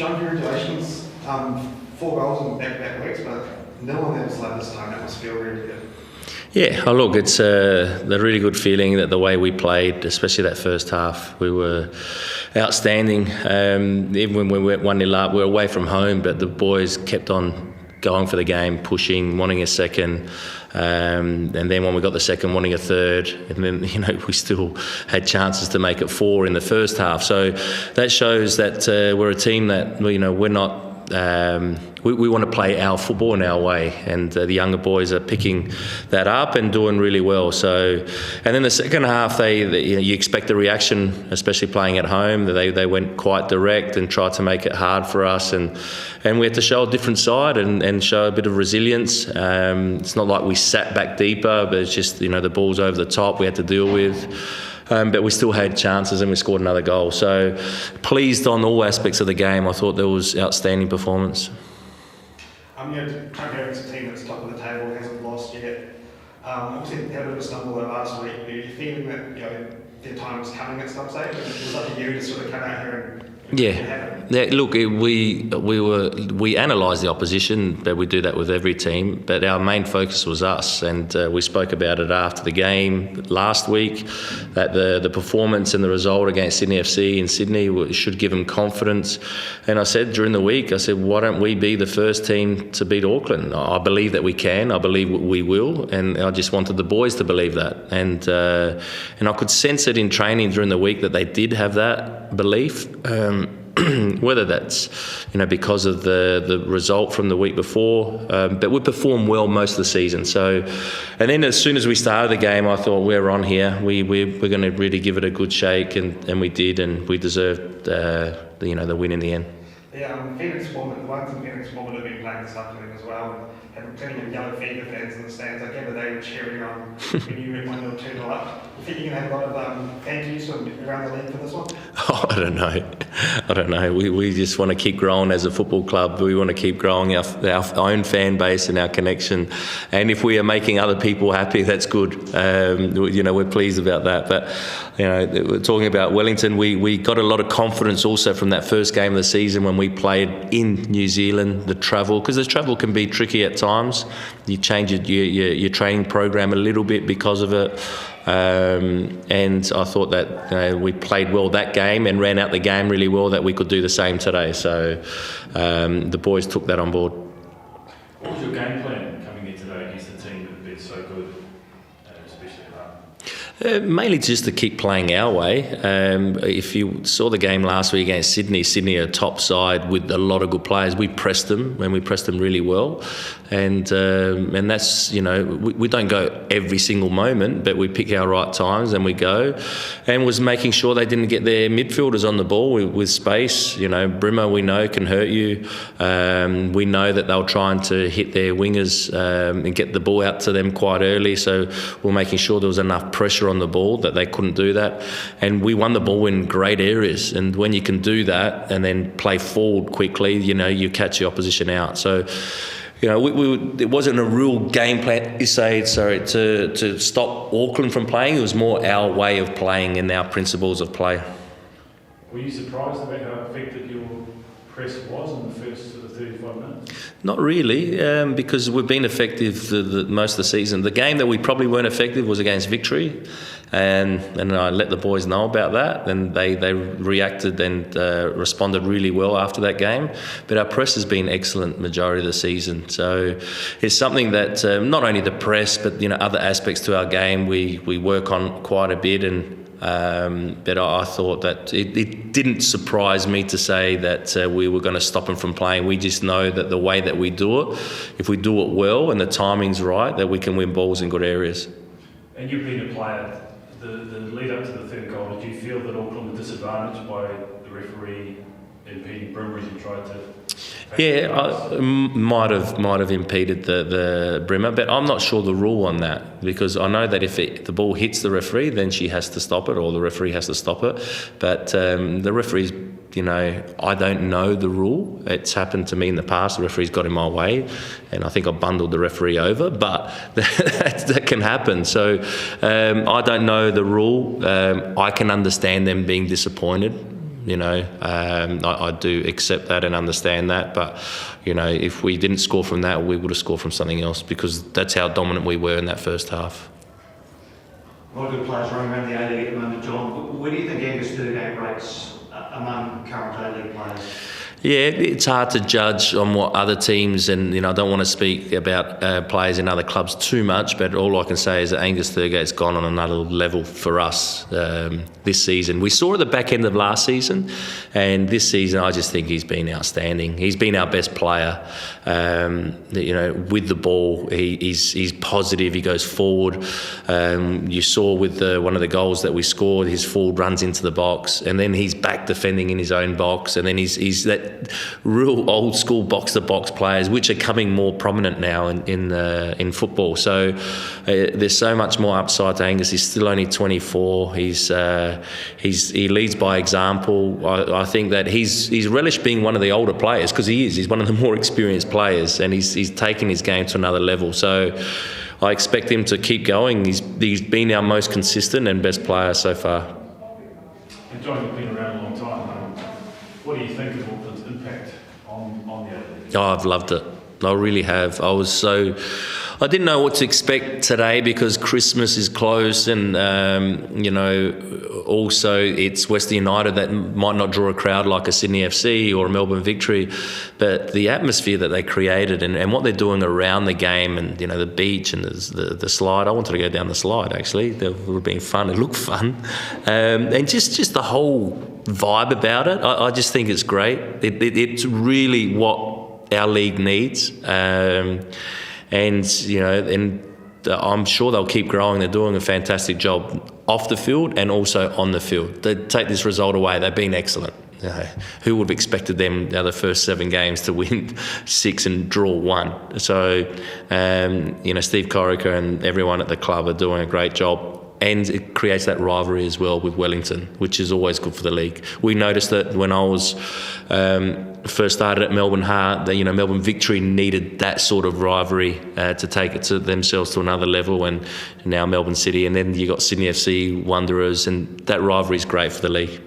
John, congratulations. 4 goals in back-to-back weeks, but nil on the other side this time. That must feel really good. Yeah, oh look, it's a really good feeling that the way we played, especially that first half, we were outstanding. Even when we went 1-0 up, we were away from home, but the boys kept on going for the game, pushing, wanting a second. And then when we got the second, wanting a third, and then we still had chances to make it 4 in the first half. So that shows that we're a team that we're not. We want to play our football in our way, and the younger boys are picking that up and doing really well. So, and then the second half, you expect a reaction, especially playing at home. They went quite direct and tried to make it hard for us, and we had to show a different side and show a bit of resilience. It's not like we sat back deeper, but it's just the balls over the top we had to deal with. But we still had chances and we scored another goal. So pleased on all aspects of the game. I thought there was outstanding performance. It's a team that's top of the table, hasn't lost yet. Obviously had a bit of a stumble last week. Are you feeling that their time was coming at some stage? It was up to you to sort of come out here and look, we analysed the opposition, but we do that with every team. But our main focus was us, and we spoke about it after the game last week, that the performance and the result against Sydney FC in Sydney should give them confidence. And I said during the week, why don't we be the first team to beat Auckland? I believe that we can. I believe we will, and I just wanted the boys to believe that. And I could sense it in training during the week that they did have that belief. Whether that's because of the result from the week before, but we performed well most of the season. So, and then as soon as we started the game, I thought we're on here. We're going to really give it a good shake, and we did, and we deserved the win in the end. Phoenix Forward, the ones in Phoenix Forward have been playing this afternoon as well, and have plenty of yellow fever fans in the stands. I gather they were cheering on when you went 1-0, 2-0 up. You think you're going to have a lot of fan use around the league for this one? Oh, I don't know. We just want to keep growing as a football club. We want to keep growing our own fan base and our connection. And if we are making other people happy, that's good. We're pleased about that. But we're talking about Wellington. We got a lot of confidence also from that first game of the season when we played in New Zealand. The travel, because the travel can be tricky at times. You change your training program a little bit because of it. And I thought that we played well that game and ran out the game really well, that we could do the same today. So the boys took that on board. What was your game plan coming in today against a team that had been so good, especially at home? Mainly just to keep playing our way. If you saw the game last week against Sydney are a top side with a lot of good players. We pressed them, and we pressed them really well. And that's, we don't go every single moment, but we pick our right times and we go. And was making sure they didn't get their midfielders on the ball with space. Brimmer, we know, can hurt you. We know that they're trying to hit their wingers and get the ball out to them quite early. So we're making sure there was enough pressure on the ball that they couldn't do that. And we won the ball in great areas. And when you can do that and then play forward quickly, you catch the opposition out. So, it wasn't a real game plan, to stop Auckland from playing. It was more our way of playing and our principles of play. Were you surprised about how effective your press was in the first 35 minutes? Not really, because we've been effective the most of the season. The game that we probably weren't effective was against Victory, and I let the boys know about that, and they reacted and responded really well after that game. But our press has been excellent majority of the season, so it's something that not only the press but other aspects to our game we work on quite a bit. But I thought that it didn't surprise me to say that we were going to stop them from playing. We just know that the way that we do it, if we do it well and the timing's right, that we can win balls in good areas. And you've been a player, the lead up to the third goal, did you feel that Auckland were disadvantaged by the referee impeding Brimmer as he tried to... Yeah, might have impeded the Brimmer, but I'm not sure the rule on that, because I know that if the ball hits the referee, then she has to stop it, or the referee has to stop it. But the referee's, I don't know the rule. It's happened to me in the past. The referee's got in my way, and I think I bundled the referee over, but that can happen. So I don't know the rule. I can understand them being disappointed. I do accept that and understand that. But, if we didn't score from that, we would have scored from something else, because that's how dominant we were in that first half. A lot of good players running around the A-League at the moment, John. Where do you think Angus Thurgate rates among current A-League players? Yeah, it's hard to judge on what other teams, and I don't want to speak about players in other clubs too much, but all I can say is that Angus Thurgate's gone on another level for us this season. We saw at the back end of last season, and this season I just think he's been outstanding. He's been our best player. With the ball, he's positive. He goes forward. You saw with one of the goals that we scored, his forward runs into the box, and then he's back defending in his own box, and then he's that real old school box to box players, which are coming more prominent now in football. So there's so much more upside to Angus. He's still only 24. He leads by example. I think that he's relished being one of the older players, because he's one of the more experienced players, and he's taken his game to another level. So I expect him to keep going. He's been our most consistent and best player so far. And John, you've been around a long time. What do you think of Auckland's impact on the A-League? Oh, I've loved it. I really have. I didn't know what to expect today, because Christmas is close, and also it's Western United that might not draw a crowd like a Sydney FC or a Melbourne Victory, but the atmosphere that they created and what they're doing around the game, and the beach and the slide. I wanted to go down the slide, actually. It would have been fun. It looked fun, and just the whole vibe about it. I just think it's great. It's really what our league needs, and I'm sure they'll keep growing. They're doing a fantastic job off the field and also on the field. They take this result away, they've been excellent. Who would have expected them the first 7 games to win 6 and draw 1? So Steve Corica and everyone at the club are doing a great job. And it creates that rivalry as well with Wellington, which is always good for the league. We noticed that when I was first started at Melbourne Heart, that Melbourne Victory needed that sort of rivalry to take it to themselves to another level, and now Melbourne City, and then you got Sydney FC, Wanderers, and that rivalry is great for the league.